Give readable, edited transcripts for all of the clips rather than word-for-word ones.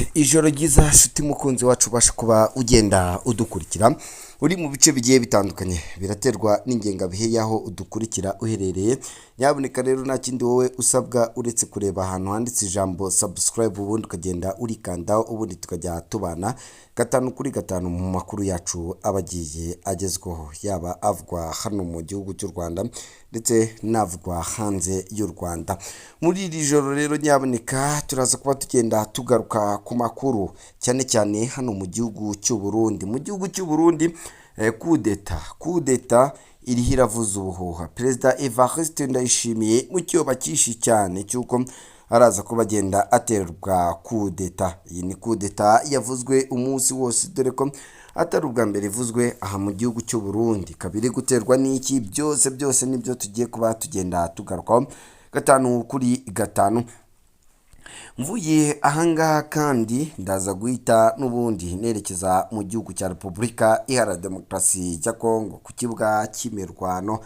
Yes, ijoro ryiza nshuti mukunzi wacu ubasha kuba ugenda udukurikira uri mu bice bigiye bitandukanye biraterwa n'ingengabihe y'aho udukurikira uherereye. Nyaboneka rero nta kindi wowe usabwa uretse kureba ahantu handitse ijambo subscribe, ubundi ukagenda urikandaho, ubundi tukajya tubana gatanu kuri gatanu mu makuru yacu abagiye agezweho, yaba avugwa hano mu gihugu cy'u Rwanda ndetse n'avugwa hanze y'u Rwanda. Muri iri joro rero nyaboneka turaza kuba tugenda tugaruka ku makuru cyane cyane hano mu gihugu cy'u Burundi. Mu gihugu cy'u Burundi kudeta iriho iravuza ubuhuha. Perezida Evariste Ndayishimiye mu cyoba cyinshi cyane cy'uko araza kuba agenda aterwa kudeta. Iyi ni kudeta yavuzwe umunsi wose, dore ko atari ubwa mbere ivuzwe aha mu gihugu cy'u Burundi. Kabiri guterwa n'iki? Byose nibyo tugiye kuba tugenda tugarukaho gatanu kuri gatanu. Mvuye ahangaha kandi ndaza guhita n'ubundi nerekeza mu gihugu cya Repubulika Iharanira Demokarasi ya Kongo ku kibuga cy'imirwano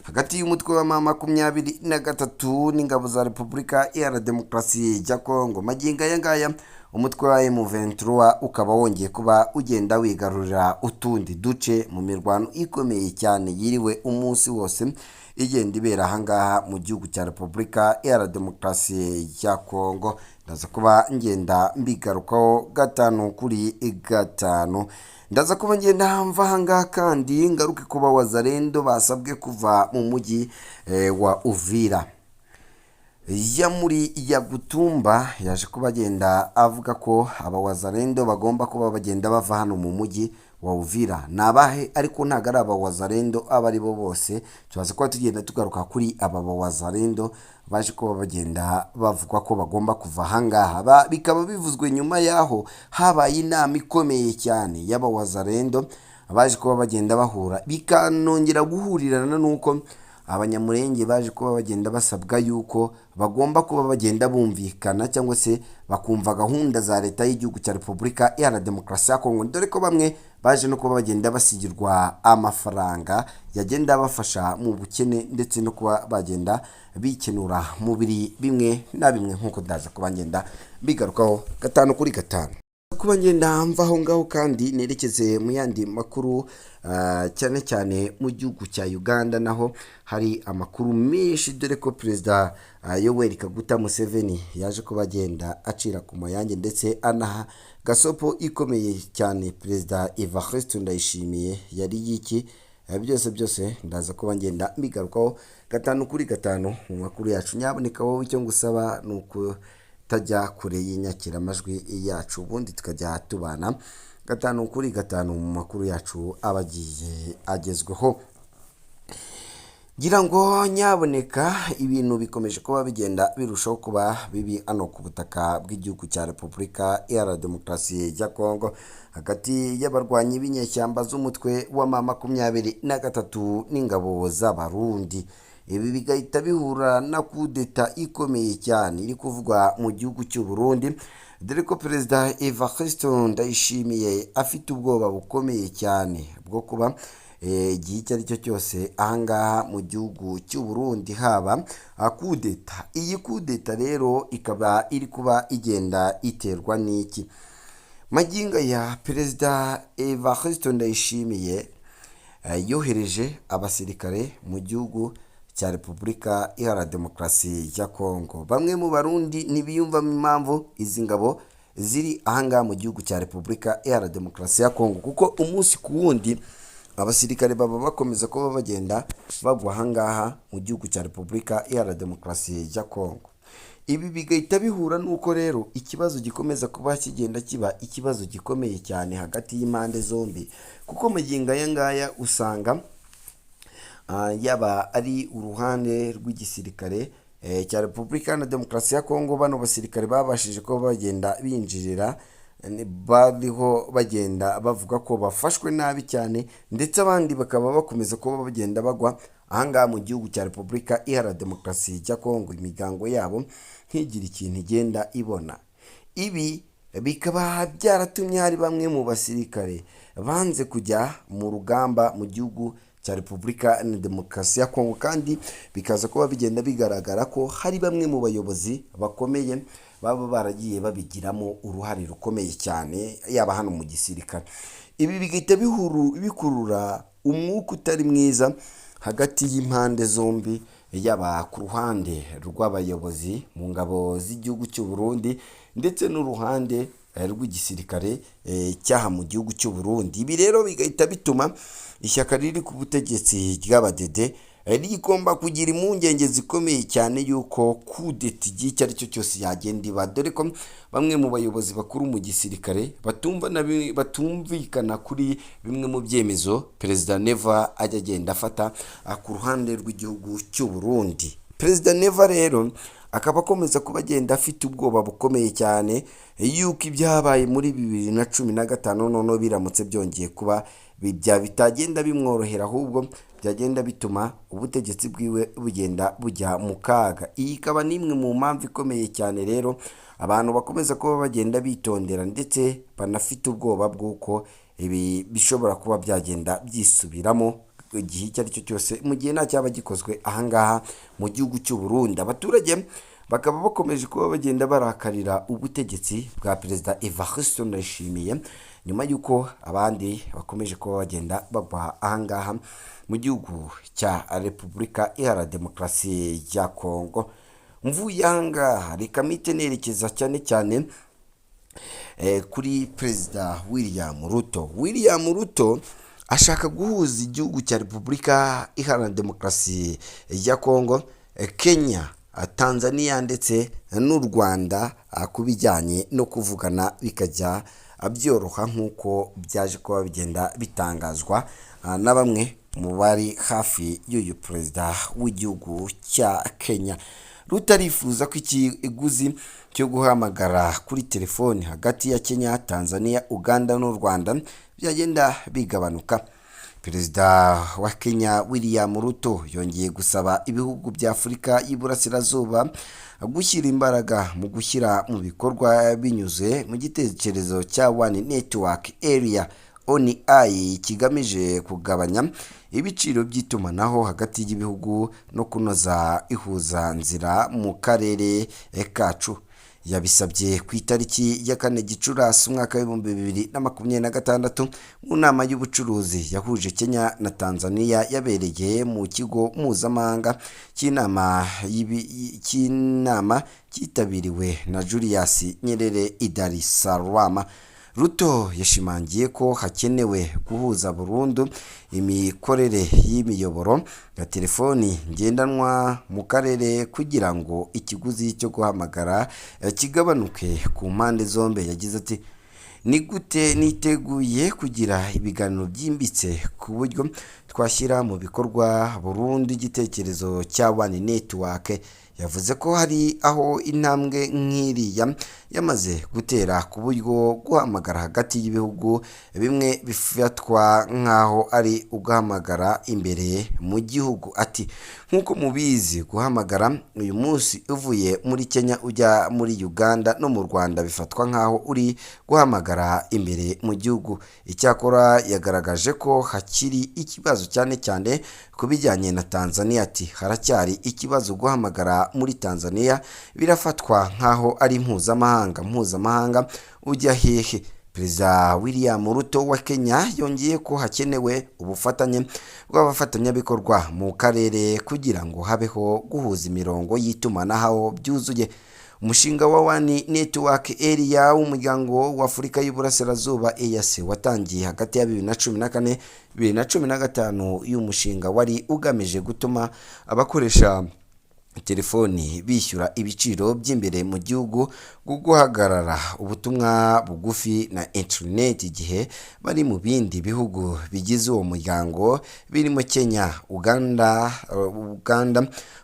hagati y'umutwe wa M23 n'ingabo za Repubulika Iharanira Demokarasi ya Kongo. Magingo aya ngaya umutwe wa M23 ukaba wongeye kuba ugenda wigarurira utundi duce mu mirwano ikomeye cyane yiriwe umunsi wose igenda ibera ahangaha mu gihugu cya Repubulika Iharanira Demokarasi ya Kongo. Ndaza kuba ngenda mbigarukaho gatanu kuri gatanu. Ndaza kuba ngenda mva ahangaha kandi ngaruke kuba wazalendo basabwe kuva mu mujyi wa Uvira. Muri Yagutumba yaje kuba agenda avuga ko abawazalendo bagomba kuba bagenda bava hano mu mujyi wa Uvira. Nabahe ariko ntago ari abawazalendo aba ari bo bose. Tubaze kuba tugenda tugaruka kuri aba bawazalendo baje kuba bagenda bavuga ko bagomba kuva ahangaha. Bikaba bivuzwe nyuma yaho habaye inama ikomeye cyane y'abawazalendo baje kuba bagenda bahura, bikanongera guhurirana nuko abanyamurenge baje kuba bagenda basabwa yuko bagomba kuba bagenda bumvikana cyangwa se bakumva gahunda za leta y'igihugu cya Repubulika Iharanira Demokarasi ya Kongo, dore ko bamwe baje no kuba bagenda basigirwa amafaranga yagenda bafasha mu bukene ndetse no kuba bagenda bikenura mu biri bimwe na bimwe, nk'uko ndaza kuba ngenda bigarukaho gatanu kuri gatanu. Kuba ngenda mvaho ngaho kandi nerekeze mu yandi makuru cyane cyane mu gihugu cya Uganda, naho hari amakuru menshi, dore ko Perezida Yoweri Kaguta Museveni yaje kuba agenda acira ku mayange ndetse anaha gasopo ikomeye cyane Perezida Evariste Ndayishimiye yari yiki. Byose ndaza kuba ngenda mbigarukaho gatanu kuri gatanu mu makuru yacu. Nyaboneka wowe icyo ngusaba ni uko tajya kure y'inyakiramajwi yacu, ubundi tukajya tubana gatanu kuri gatanu mu makuru yacu abagiye agezweho. Ngira ngo nyaboneka ibintu bikomeje kuba bigenda birushaho kuba bibi ano ku butaka bw'igihugu cya Repubulika Iharanira Demokarasi ya Kongo hagati y'abarwanyi b'inyeshyamba z'umutwe wa M23 n'ingabo z'Abarundi. Ibi bigahita bihura na kudeta ikomeye cyane iri kuvugwa mu gihugu cy'u Burundi, dore ko Perezida Evariste Ndayishimiye afite ubwoba bukomeye cyane bwo kuba igihe icyo ari cyo cyose ahangaha mu gihugu cy'u Burundi haba kudeta. Iyi kudeta rero ikaba iri kuba igenda iterwa n'iki? Magingo ya Perezida Evariste Ndayishimiye yohereje abasirikare mu gihugu cya Repubulika Iharanira Demokarasi ya Kongo. Bamwe mu Barundi ntibiyumvamo impamvu izi ngabo ziri ahangaha mu gihugu cya Repubulika Iharanira Demokarasi ya Kongo, kuko umunsi ku wundi abasirikare baba bakomeza kuba bagenda bagwa ahangaha mu gihugu cya Repubulika Iharanira Demokarasi ya Kongo. Ibi bigahita bihura nuko rero ikibazo gikomeza kuba kigenda kiba ikibazo gikomeye cyane hagati y'impande zombi, kuko magingo aya ngaya usanga yaba ari uruhande rw'igisirikare cya Repubulika Iharanira Demokarasi ya Kongo, bano basirikare babashije kuba bagenda binjirira, bariho bagenda bavuga ko bafashwe nabi cyane, ndetse abandi bakaba bakomeza kuba bagenda bagwa ahangaha mu gihugu cya Repubulika Iharanira Demokarasi ya Kongo, imiryango yabo ntigira ikintu igenda ibona. Ibi bikaba byaratumye hari bamwe mu basirikare banze kujya mu rugamba mu gihugu cya Repubulika Iharanira Demokarasi ya Kongo, kandi bikaza kuba bigenda bigaragara ko hari bamwe mu bayobozi bakomeye baba baragiye babigiramo uruhare rukomeye cyane, yaba hano mu gisirikare. Ibi bigahita bikurura umwuka utari mwiza hagati y'impande zombi, yaba ku ruhande rw'abayobozi mu ngabo z'igihugu cy'u Burundi ndetse n'uruhande rw'igisirikare cyaha mu gihugu cy'u Burundi. Ibi rero bigahita bituma ishyaka riri ku butegetsi ry'abadede rigomba kugira impungenge zikomeye cyane yuko kudeta igihe icyo ari cyo cyose yagenda iba, dore ko bamwe mu bayobozi bakuru mu gisirikare batumvikana kuri bimwe mu byemezo Perezida Neva ajya agenda afata ku ruhande rw'igihugu cy'u Burundi. Perezida Neva rero akaba akomeza kuba agenda afite ubwoba bukomeye cyane yuko ibyabaye muri 2015 noneho biramutse byongeye kuba bitagenda bimworohera, ahubwo byagenda bituma ubutegetsi bwiwe bugenda bujya mu kaga. Iyi ikaba n'imwe mu mpamvu ikomeye cyane rero abantu bakomeza kuba bagenda bitondera ndetse banafite ubwoba bw'uko ibi bishobora kuba byagenda byisubiramo igihe icyo ari cyo cyose mu gihe nta cyaba gikozwe ahangaha mu gihugu cy'u Burundi. Abaturage bakaba bakomeje kuba bagenda barakarira ubutegetsi bwa Perezida Evariste Ndayishimiye nyuma y'uko abandi bakomeje kuba bagenda bagwa ahangaha mu gihugu cya Repubulika Iharanira Demokarasi ya Kongo. Mvuye ahangaha reka mpite nerekeza cyane cyane kuri Perezida William Ruto. William Ruto ashaka guhuza igihugu cya Repubulika Iharanira Demokarasi ya Kongo, Kenya, Tanzania ndetse n'u Rwanda ku bijyanye no kuvugana bikajya byoroha nk'uko byaje kuba bigenda bitangazwa na bamwe mu bari hafi y'uyu perezida w'igihugu cya Kenya. Rutarifuza ko ikiguzi cyo guhamagara kuri telefoni hagati ya Kenya, Tanzania, Uganda n'u Rwanda byagenda bigabanuka. Perezida wa Kenya William Ruto yongeye gusaba ibihugu bya Afurika y'Iburasirazuba gushyira imbaraga mu gushyira mu bikorwa binyuze mu gitekerezo cya One Network Area ONI kigamije kugabanya ibiciro by'itumanaho hagati y'ibihugu no kunoza ihuzanzira mu karere kacu. Yabisabye ku itariki ya 4 Gicurasi umwaka wa 2026 mu nama y'ubucuruzi yahuje Kenya na Tanzania yabereye mu kigo mpuzamahanga cy'inama cyitabiriwe na Julius Nyerere i Dar es Salaam. Ruto yashimangiye ko hakenewe guhuza burundu imikorere y'imiyoboro ya telefoni ngendanwa mu karere kugira ngo ikiguzi cyo guhamagara kigabanuke ku mpande zombi. Yagize ati ni gute niteguye kugira ibiganiro byimbitse ku buryo twashyira mu bikorwa burundu igitekerezo cya One Network. Yavuze ko hari aho intambwe nk'iriya yamaze gutera ku buryo guhamagara hagati y'ibihugu bimwe bifatwa nk'aho ari uguhamagara imbere mu gihugu. Ati nk'uko mubizi guhamagara uyu munsi uvuye muri Kenya ujya muri Uganda no mu Rwanda bifatwa nk'aho uri guhamagara imbere mu gihugu. Icyakora yagaragaje ko hakiri ikibazo cyane cyane ku bijyanye na Tanzania. Ati haracyari ikibazo guhamagara muri Tanzania birafatwa nk'aho ari mpuzamahanga ujya hehe. Perezida William Ruto wa Kenya yongeye ko hakenewe ubufatanye bw'abafatanyabikorwa mu karere kugira ngo habeho guhuza imirongo y'itumanaho byuzuye. Umushinga wa One Network Area w'umuryango wa Afurika y'Iburasirazuba EAC watangiye hagati ya 2014 2015. Uyu mushinga wari ugamije gutuma abakoresha telefoni bishyura ibiciro by'imbere mu gihugu guhagarara ubutumwa bugufi na internet igihe bari mu bindi bihugu bigize uwo muryango birimo Kenya, Uganda,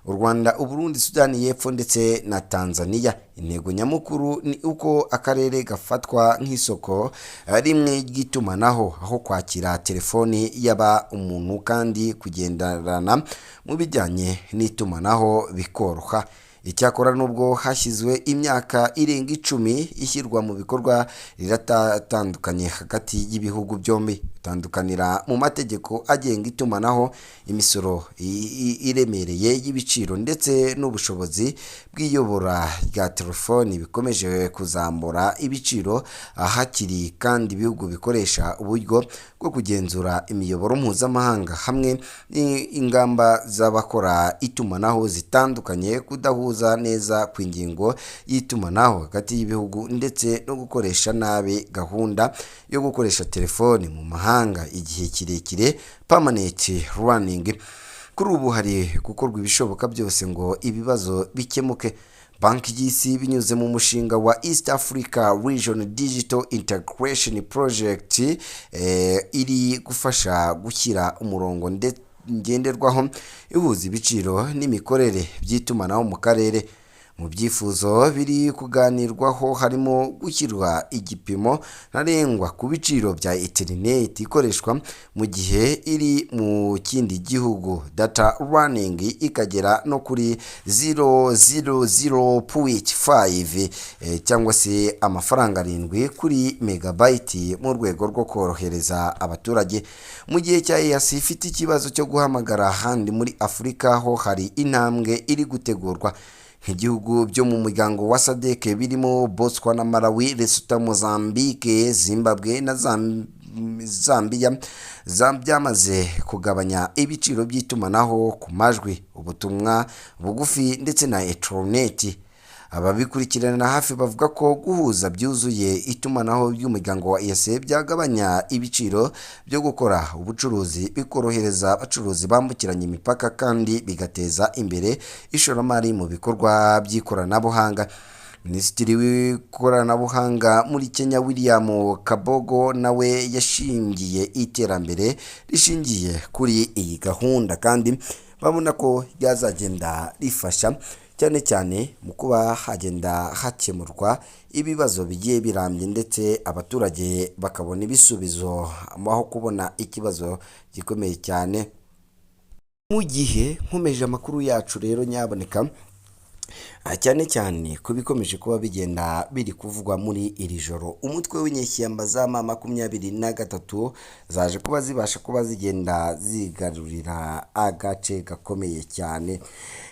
u Rwanda, u Burundi, Sudani y'Epfo ndetse na Tanzania. Intego nyamukuru ni uko akarere gafatwa nk'isoko rimwe ry'itumanaho aho kwakira telefoni yaba umuntu kandi kugendarana mu bijyanye n'itumanaho bikoroha. icyakora nubwo hashyizwe imyaka irenga 10 ishyirwa mu bikorwa riratandukanye hagati y'ibihugu byombi, bitandukanira mu mategeko agenga itumanaho, imisoro iremereye y'ibiciro ndetse n'ubushobozi bw'iyobora rya telefoni bikomeje kuzamura ibiciro. Hakiri kandi ibihugu bikoresha uburyo bwo kugenzura imiyoboro mpuzamahanga hamwe n'ingamba z'abakora itumanaho zitandukanye, kudahuza neza kw'ingingo y'itumanaho hagati y'ibihugu ndetse no gukoresha nabi gahunda yo gukoresha telefoni mu mahanga igihe kirekire permanent running. Kuri ubu hari gukorwa ibishoboka byose ngo ibibazo bikemuke. Banki y'Isi binyuze mu mushinga wa East Africa Region Digital Integration Project iri gufasha gushyira umurongo ngenderwaho ihuza ibiciro n'imikorere by'itumanaho mu karere. Mu byifuzo biri kuganirwaho harimo gushyirwa igipimo ntarengwa ku biciro bya interineti ikoreshwa mu gihe iri mu kindi gihugu, data running ikagera no kuri 0.5 cyangwa se amafaranga 7 kuri megabyte mu rwego rwo korohereza abaturage. Mu gihe cya EAC ifite ikibazo cyo guhamagara ahandi muri Afurika ho hari intambwe iri gutegurwa. Nk'igihugu byo mu muryango wa SADC birimo Botswana, Malawi, Lesotho, Mozambique, Zimbabwe na Zambia byamaze kugabanya ibiciro by'itumanaho ku majwi, ubutumwa bugufi ndetse na interineti. Ababikurikirana hafi bavuga ko guhuza byuzuye itumanaho by'umuryango wa EAC byagabanya ibiciro byo gukora ubucuruzi, bikorohereza abacuruzi bambukiranya imipaka kandi bigateza imbere ishoramari mu bikorwa by'ikoranabuhanga. Minisitiri w'ikoranabuhanga muri Kenya William Kabogo nawe yashingiye iterambere rishingiye kuri iyi gahunda kandi babona ko ryazagenda rifasha cyane cyane mu kuba hagenda hakemurwa ibibazo bigiye birambye ndetse abaturage bakabona ibisubizo aho kubona ikibazo gikomeye cyane. Mu gihe nkomeje amakuru yacu rero nyaboneka cyane cyane ku bikomeje kuba bigenda biri kuvugwa muri iri joro, umutwe w'inyeshyamba za M23 zaje kuba zibasha kuba zigenda zigarurira agace gakomeye cyane.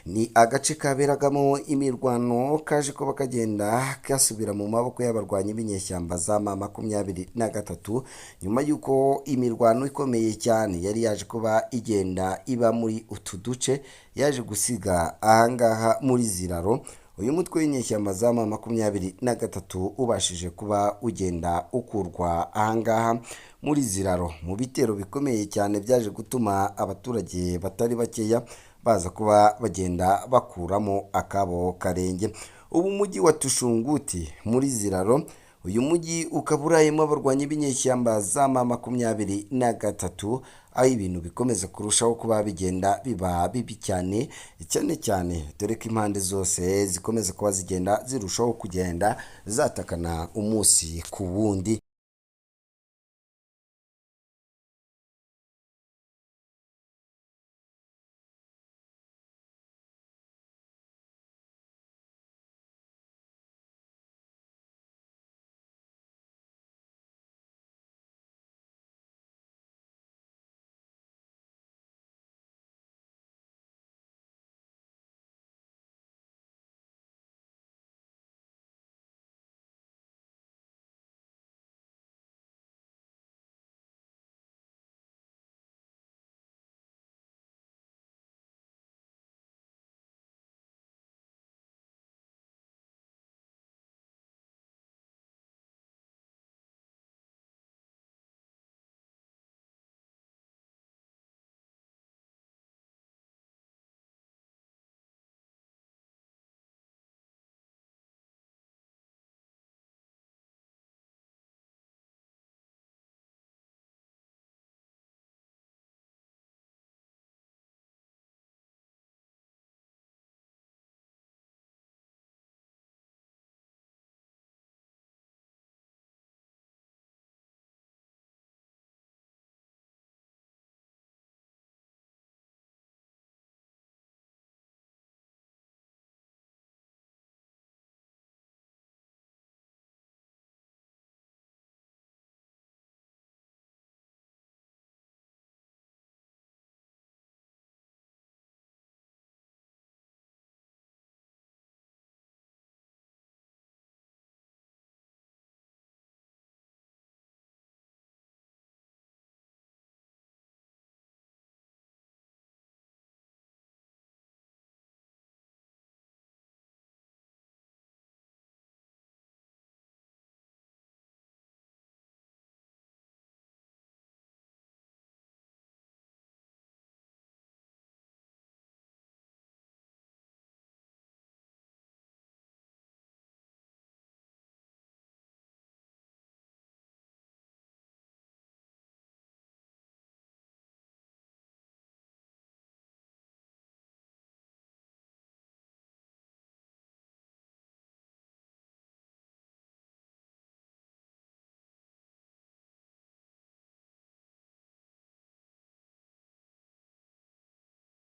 Ni agace kaberagamo imirwano kaje kuba kagenda kasubira mu maboko y'abarwanyi b'inyeshyamba za M23 nyuma y'uko imirwano ikomeye cyane yari yaje kuba igenda iba muri utu duce yaje gusiga ahangaha muri Ziraro. Uyu mutwe w'inyeshyamba za M23 ubashije kuba ugenda ukurwa ahangaha muri Ziraro mu bitero bikomeye cyane byaje gutuma abaturage batari bakeya baza kuba bagenda bakuramo akabo karenge. Ubu mujyi wa Tushunguti muri Ziraro, uyu mujyi ukaba urayemo abarwanyi b'inyeshyamba za M23 aho ibintu bikomeza kurushaho kuba bigenda biba bibi cyane cyane dore ko impande zose zikomeza kuba zigenda zirushaho kugenda zatakana umunsi ku wundi.